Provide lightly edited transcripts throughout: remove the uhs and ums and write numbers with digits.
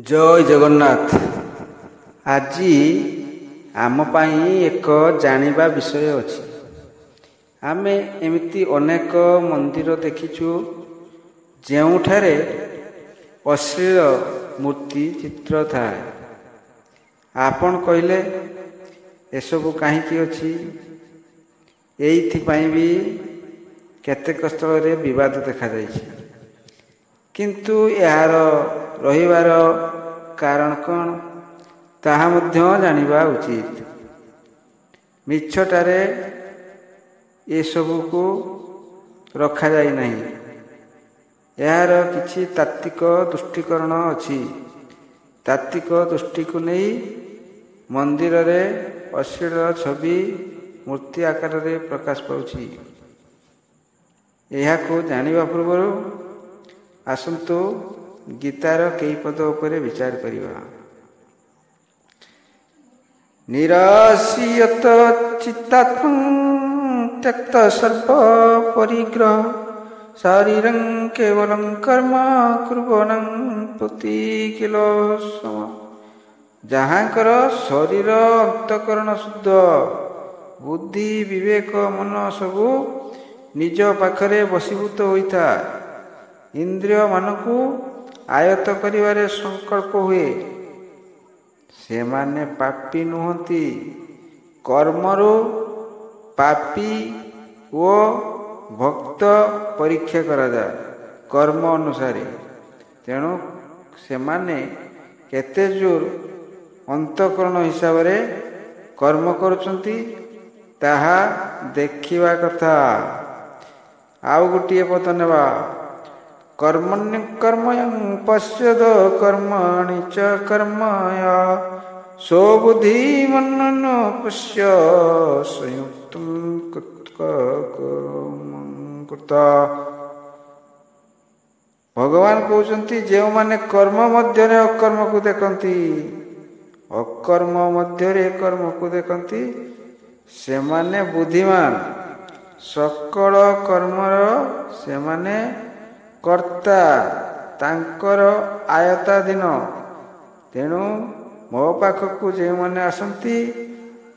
ଜୟ ଜଗନ୍ନାଥ। ଆଜି ଆମ ପାଇଁ ଏକ ଜାଣିବା ବିଷୟ ଅଛି। ଆମେ ଏମିତି ଅନେକ ମନ୍ଦିର ଦେଖିଛୁ ଯେଉଁଠାରେ ଅଶ୍ଳୀଳ ମୂର୍ତ୍ତି ଚିତ୍ର ଥାଏ। ଆପଣ କହିଲେ ଏସବୁ କାହିଁକି ଅଛି? ଏଇଥିପାଇଁ ବି କେତେକ ସ୍ଥଳରେ ବିବାଦ ଦେଖାଯାଇଛି। କିନ୍ତୁ ଏହାର ରହିବାର କାରଣ କ'ଣ ତାହା ମଧ୍ୟ ଜାଣିବା ଉଚିତ। ମିଛଟାରେ ଏସବୁକୁ ରଖାଯାଇ ନାହିଁ। ଏହାର କିଛି ତାତ୍ତ୍ୱିକ ଦୃଷ୍ଟିକୋଣ ଅଛି। ତାତ୍ତ୍ୱିକ ଦୃଷ୍ଟିକୁ ନେଇ ମନ୍ଦିରରେ ଅଶ୍ଳୀଳ ଛବି ମୂର୍ତ୍ତି ଆକାରରେ ପ୍ରକାଶ ପାଉଛି। ଏହାକୁ ଜାଣିବା ପୂର୍ବରୁ ଆସନ୍ତୁ ଗୀତାର କେଇ ପଦ ଉପରେ ବିଚାର କରିବା। ନିରାଶ୍ରିୟତ ଚିତ୍ତାତ୍ମଂ ତ୍ୟକ୍ତ ସର୍ବ ପରିଗ୍ରହ ଶାରୀରଂ କେବଲଂ କର୍ମ କୁର୍ବଣଂ ପ୍ରତି କିଲ ସମ। ଯାହାଙ୍କର ଶରୀର ଅନ୍ତଃକରଣ ଶୁଦ୍ଧ, ବୁଦ୍ଧି ବିବେକ ମନ ସବୁ ନିଜ ପାଖରେ ବଶୀଭୂତ ହୋଇଥାଏ, ଇନ୍ଦ୍ରିୟମାନଙ୍କୁ ଆୟତ୍ତ କରିବାରେ ସଂକଳ୍ପ ହୁଏ, ସେମାନେ ପାପୀ ନୁହନ୍ତି। କର୍ମରୁ ପାପୀ ଓ ଭକ୍ତ ପରୀକ୍ଷା କରାଯାଏ କର୍ମ ଅନୁସାରେ। ତେଣୁ ସେମାନେ କେତେ ଜୋର ଅନ୍ତଃକରଣ ହିସାବରେ କର୍ମ କରୁଛନ୍ତି ତାହା ଦେଖିବା କଥା। ଆଉ ଗୋଟିଏ ପଦ ନେବା। କର୍ମଣ୍ୟକର୍ମୟଂ ପଶ୍ୟଦ କର୍ମଣି ଚ କର୍ମୟ ସ୍ୱବୁଦ୍ଧି ମନନ ପଶ୍ୟ ସଂୟୁକ୍ତଂ କୃତ। ଭଗବାନ କହୁଛନ୍ତି, ଯେଉଁମାନେ କର୍ମ ମଧ୍ୟରେ ଅକର୍ମକୁ ଦେଖନ୍ତି, ଅକର୍ମ ମଧ୍ୟରେ କର୍ମକୁ ଦେଖନ୍ତି, ସେମାନେ ବୁଦ୍ଧିମାନ। ସକଳ କର୍ମର ସେମାନେ କର୍ତ୍ତା, ତାଙ୍କର ଆୟତ୍ତାଧୀନ। ତେଣୁ ମୋ ପାଖକୁ ଯେଉଁମାନେ ଆସନ୍ତି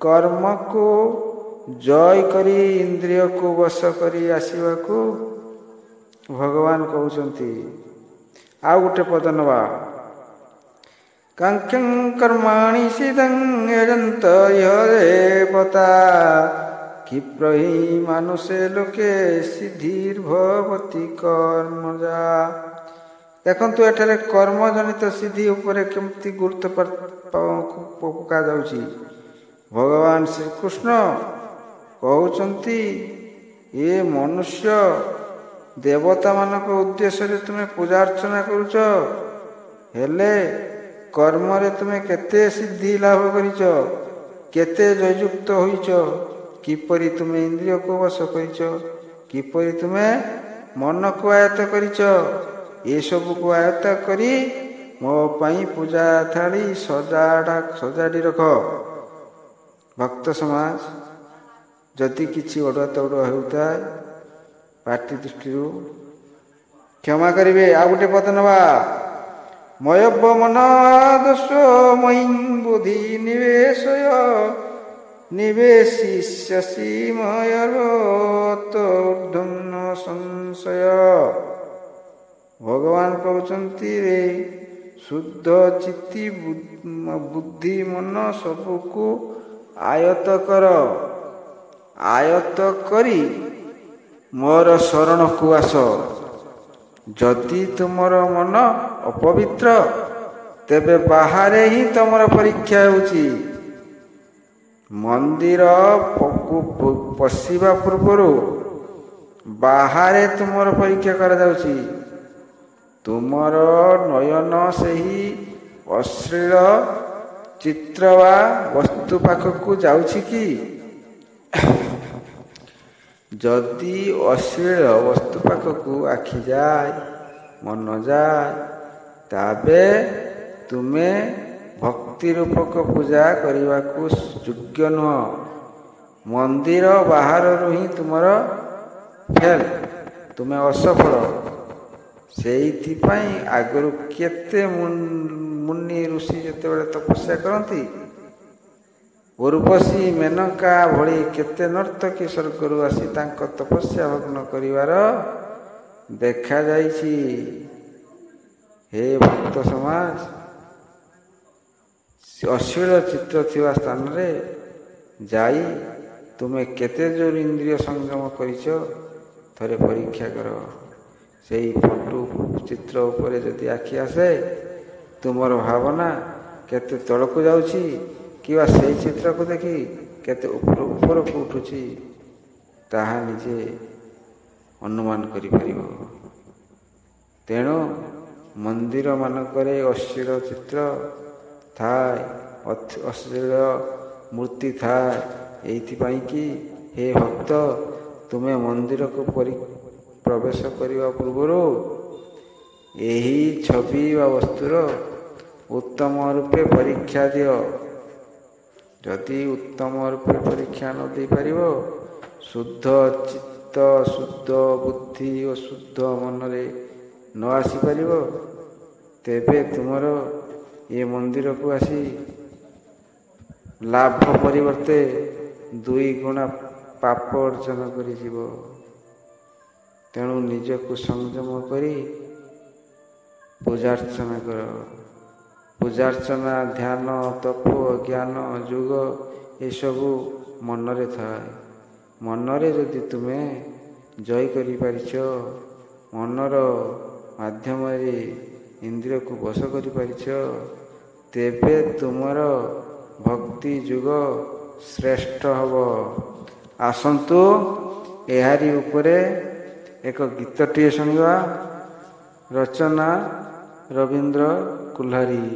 କର୍ମକୁ ଜୟ କରି ଇନ୍ଦ୍ରିୟକୁ ବଶ କରି ଆସିବାକୁ ଭଗବାନ କହୁଛନ୍ତି। ଆଉ ଗୋଟେ ପଦ ନେବା। କାଙ୍କ୍ଷଂ କର୍ମାଣି ସିଦ୍ଧଂ ଯଜନ୍ତ ଇହ ଦେବତା କ୍ଷିପ୍ରହି ମାନୁଷେ ଲୋକେ ସିଦ୍ଧିର୍ଭବତି କର୍ମଜା। ଦେଖନ୍ତୁ, ଏଠାରେ କର୍ମଜନିତ ସିଦ୍ଧି ଉପରେ କେମିତି ଗୁରୁତ୍ୱ ପକାଯାଉଛି। ଭଗବାନ ଶ୍ରୀକୃଷ୍ଣ କହୁଛନ୍ତି, ଏ ମନୁଷ୍ୟ ଦେବତାମାନଙ୍କ ଉଦ୍ଦେଶ୍ୟରେ ତୁମେ ପୂଜା ଅର୍ଚ୍ଚନା କରୁଛ, ହେଲେ କର୍ମରେ ତୁମେ କେତେ ସିଦ୍ଧି ଲାଭ କରିଛ, କେତେ ଜୟଯୁକ୍ତ ହୋଇଛ, କିପରି ତୁମେ ଇନ୍ଦ୍ରିୟକୁ ବଶ କରିଛ, କିପରି ତୁମେ ମନକୁ ଆୟତ୍ତ କରିଛ। ଏସବୁକୁ ଆୟତ୍ତ କରି ମୋ ପାଇଁ ପୂଜା ଥାଳି ସଜାଡ଼ି ରଖ। ଭକ୍ତ ସମାଜ ଯଦି କିଛି ଅଡୁଆ ତଡୁଆ ହେଉଥାଏ ପାର୍ଟି ଦୃଷ୍ଟିରୁ କ୍ଷମା କରିବେ। ଆଉ ଗୋଟେ ପଦ ନେବା। ମୟବ ମନ ଦୋଷ ମୟୀ ବୁଦ୍ଧି ନିବେଶୟ ନିବେଶିଷ୍ୟସି ମୟର୍ଭୂର୍ଦ୍ଧ୍ୱନ ସଂଶୟ। ଭଗବାନ କହୁଛନ୍ତି, ରେ ଶୁଦ୍ଧ ଚିତ୍ତି ବୁଦ୍ଧି ମନ ସବୁକୁ ଆୟତ୍ତ କର। ଆୟତ୍ତ କରି ମୋର ଶରଣକୁ ଆସ। ଯଦି ତୁମର ମନ ଅପବିତ୍ର, ତେବେ ବାହାରେ ହିଁ ତୁମର ପରୀକ୍ଷା ହେଉଛି। ମନ୍ଦିର ପଶିବା ପୂର୍ବରୁ ବାହାରେ ତୁମର ପରୀକ୍ଷା କରାଯାଉଛି। ତୁମର ନୟନ ସେହି ଅଶ୍ଳୀଳ ଚିତ୍ର ବା ବସ୍ତୁ ପାଖକୁ ଯାଉଛି କି? ଯଦି ଅଶ୍ଳୀଳ ବସ୍ତୁ ପାଖକୁ ଆଖି ଯାଏ, ମନ ଯାଏ, ତେବେ ତୁମେ ଭକ୍ତି ରୂପକ ପୂଜା କରିବାକୁ ଯୋଗ୍ୟ ନୁହଁ। ମନ୍ଦିର ବାହାରରୁ ହିଁ ତୁମର ଫେଲ୍, ତୁମେ ଅସଫଳ। ସେଇଥିପାଇଁ ଆଗରୁ କେତେ ମୁନି ଋଷି ଯେତେବେଳେ ତପସ୍ୟା କରନ୍ତି, ଉର୍ବଶୀ ମେନକା ଭଳି କେତେ ନର୍ତ୍ତକୀ ସ୍ୱର୍ଗରୁ ଆସି ତାଙ୍କ ତପସ୍ୟା ଭଗ୍ନ କରିବାର ଦେଖାଯାଇଛି। ହେ ଭକ୍ତ ସମାଜ, ଅଶ୍ଳୀଳ ଚିତ୍ର ଥିବା ସ୍ଥାନରେ ଯାଇ ତୁମେ କେତେ ଜୋର ଇନ୍ଦ୍ରିୟ ସଂଯମ କରିଛ ଥରେ ପରୀକ୍ଷା କର। ସେଇ ଫଟୋ ଚିତ୍ର ଉପରେ ଯଦି ଆଖି ଆସେ, ତୁମର ଭାବନା କେତେ ତଳକୁ ଯାଉଛି କିମ୍ବା ସେଇ ଚିତ୍ରକୁ ଦେଖି କେତେ ଉପରକୁ ଉଠୁଛି, ତାହା ନିଜେ ଅନୁମାନ କରିପାରିବ। ତେଣୁ ମନ୍ଦିର ମାନଙ୍କରେ ଅଶ୍ଳୀଳ ଚିତ୍ର ଥାଏ, ଅଶ୍ଳୀଳ ମୂର୍ତ୍ତି ଥାଏ। ଏଇଥିପାଇଁ କି ହେ ଭକ୍ତ, ତୁମେ ମନ୍ଦିରକୁ ପ୍ରବେଶ କରିବା ପୂର୍ବରୁ ଏହି ଛବି ବା ବସ୍ତୁର ଉତ୍ତମ ରୂପେ ପରୀକ୍ଷା ଦିଅ। ଯଦି ଉତ୍ତମ ରୂପେ ପରୀକ୍ଷା ନ ଦେଇପାରିବ, ଶୁଦ୍ଧ ଚିତ୍ତ, ଶୁଦ୍ଧ ବୁଦ୍ଧି ଓ ଶୁଦ୍ଧ ମନରେ ନ ଆସିପାରିବ, ତେବେ ତୁମର ଏ ମନ୍ଦିରକୁ ଆସି ଲାଭ ପରିବର୍ତ୍ତେ 2 ଗୁଣା ପାପ ଅର୍ଜନ କରିଯିବ। ତେଣୁ ନିଜକୁ ସଂଯମ କରି ପୂଜାର୍ଚ୍ଚନା କର। ପୂଜାର୍ଚ୍ଚନା, ଧ୍ୟାନ, ତପ, ଜ୍ଞାନ, ଯୋଗ ଏସବୁ ମନରେ ଥାଏ। ମନରେ ଯଦି ତୁମେ ଜୟ କରିପାରିଛ, ମନର ମାଧ୍ୟମରେ ଇନ୍ଦ୍ରିୟକୁ ବଶ କରିପାରିଛ, ତେବେ ତୁମର ଭକ୍ତି ଯୁଗ ଶ୍ରେଷ୍ଠ ହେବ। ଆସନ୍ତୁ ଏହାରି ଉପରେ ଏକ ଗୀତଟିଏ ଶୁଣିବା। ରଚନା ରବୀନ୍ଦ୍ର କୁଲ୍ହାରୀ।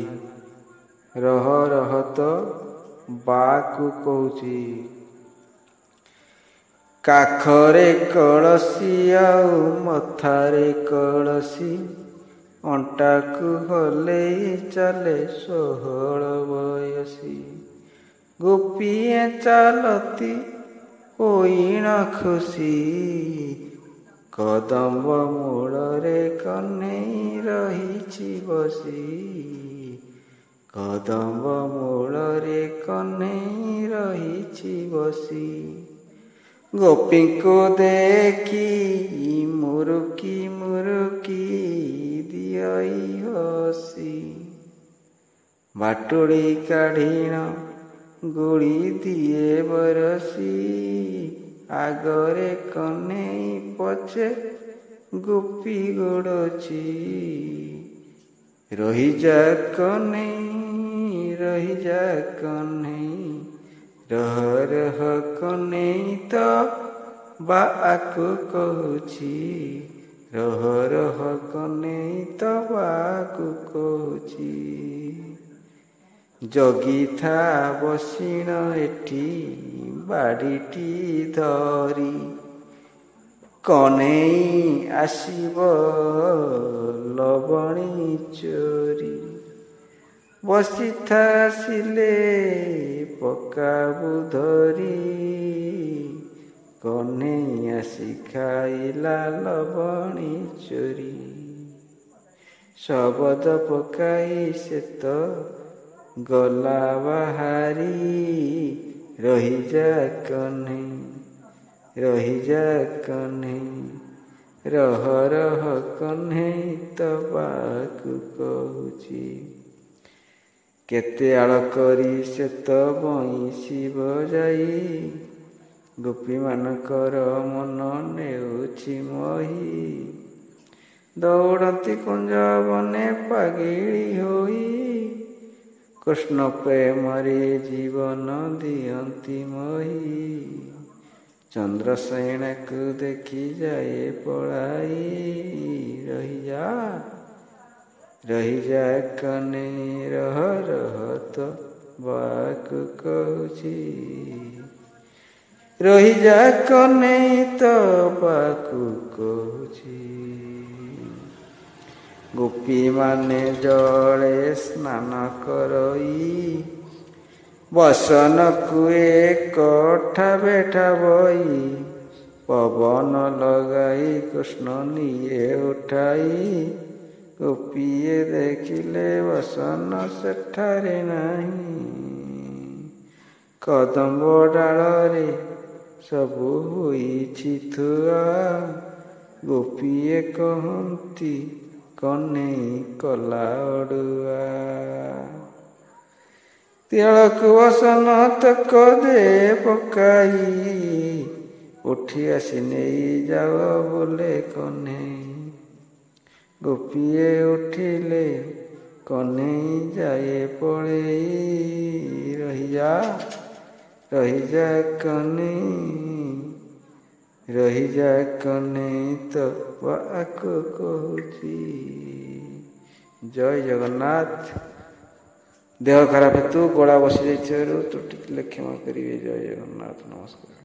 ରହ ରହ ତ ବାକୁ କହୁଛି। କାଖରେ କଳସୀ ଆଉ ମଥାରେ କଳସୀ, ଅଣ୍ଟାକୁ ହଲେଇ ଚାଲେ 16 ବୟସୀ। ଗୋପିଏ ଚାଲତି ହୋଇଣ ଖୁସି, କଦମ୍ବ ମୂଳରେ କହ୍ନେଇ ରହିଛି ବସି। କଦମ୍ବ ମୂଳରେ କହ୍ନେଇ ରହିଛି ବସି। ଗୋପୀଙ୍କୁ ଦେଖି ମୁରୁକି ମୁରୁକି ଦିଅଇ ହସି। ବାଟୁଳି କାଢ଼ିଣ ଗୁଳି ଦିଏ ବରସି, ଆଗରେ କହ୍ନେଇ ପଛେ ଗୋପୀ ଗୋଡ଼ଛି। ରହିଯା କହ୍ନେଇ, ରହିଯା କହ୍ନେଇ, ରହ ରହ କହ୍ନେଇ ତ ବାଆକୁ କହୁଛି। ରହ ରହ କହ୍ନେଇ ତ ବାଆକୁ କହୁଛି। ଜଗିଥା ବସିଣ ଏଠି ବାଡ଼ିଟି ଧରି, କହ୍ନେଇ ଆସିବ ଲବଣୀ ଚୋରି। ବସିଥା ଆସିଲେ ପକାବୁ ଧରି, କହ୍ନେଇ ଆସି ଖାଇଲା ଲବଣୀ ଚୋରି। ଶବଦ ପକାଇ ସେ ତ ଗଲା ବାହାରି, ରହିଯା କହ୍ନେଇ, ରହିଯା କହ୍ନେଇ, ରହ ରହ କହ୍ନେଇ ତ ବାଆକୁ କହୁଛି। କେତେ ଆଳ କରି ସେ ତ ବଇଁଶୀ ବଜାଇ, ଗୋପୀମାନଙ୍କର ମନ ନେଉଛି ମୋହି। ଦୌଡ଼ନ୍ତି କୁଞ୍ଜ ବନେ ପାଗିଳି ହୋଇ, କୃଷ୍ଣ ପ୍ରେମରେ ଜୀବନ ଦିଅନ୍ତି ମୋହି। ଚନ୍ଦ୍ରସେଣକୁ ଦେଖି ଯାଏ ପଳାଇ, ରହିଯା ରହିଯା କହ୍ନେଇ, ରହ ରହ ତ ବାଆକୁ କହୁଛି। ରହିଯା କହ୍ନେଇ ତ ବାଆକୁ କହୁଛି। ଗୋପୀମାନେ ଜଳେ ସ୍ନାନ କରଇ, ବସନକୁ ଏକ ଠାବେ ଠାବଇ। ପବନ ଲଗାଇ କୃଷ୍ଣ ନିଏ ଉଠାଇ। ଗୋପୀଏ ଦେଖିଲେ ବସନ ସେଠାରେ ନାହିଁ। କଦମ୍ବ ଡାଳରେ ସବୁ ହୋଇଛି ଥୁଆ। ଗୋପୀଏ କହନ୍ତି କହ୍ନେଇ କଲା ଅଡ଼ୁଆ। ତିଳକୁ ବସନ ତକ ଦେ ପକାଇ। ଉଠି ଆସି ନେଇ ଯାଅ ବୋଲେ କହ୍ନେଇ। ଗୋପୀଏ ଉଠିଲେ କହ୍ନେଇ ଯାଏ ପଳେଇ। ରହିଯା ରହିଯା କହ୍ନେଇ, ରହିଯା କହ୍ନେଇ ତୋ ବାଆକୁ କହୁଛି। ଜୟ ଜଗନ୍ନାଥ। ଦେହ ଖରାପ ହେତୁ ଗଳା ବସି ଯାଇଥିବାରୁ ତ୍ରୁଟି ଥିଲେ କ୍ଷମା କରିବେ। ଜୟ ଜଗନ୍ନାଥ। ନମସ୍କାର।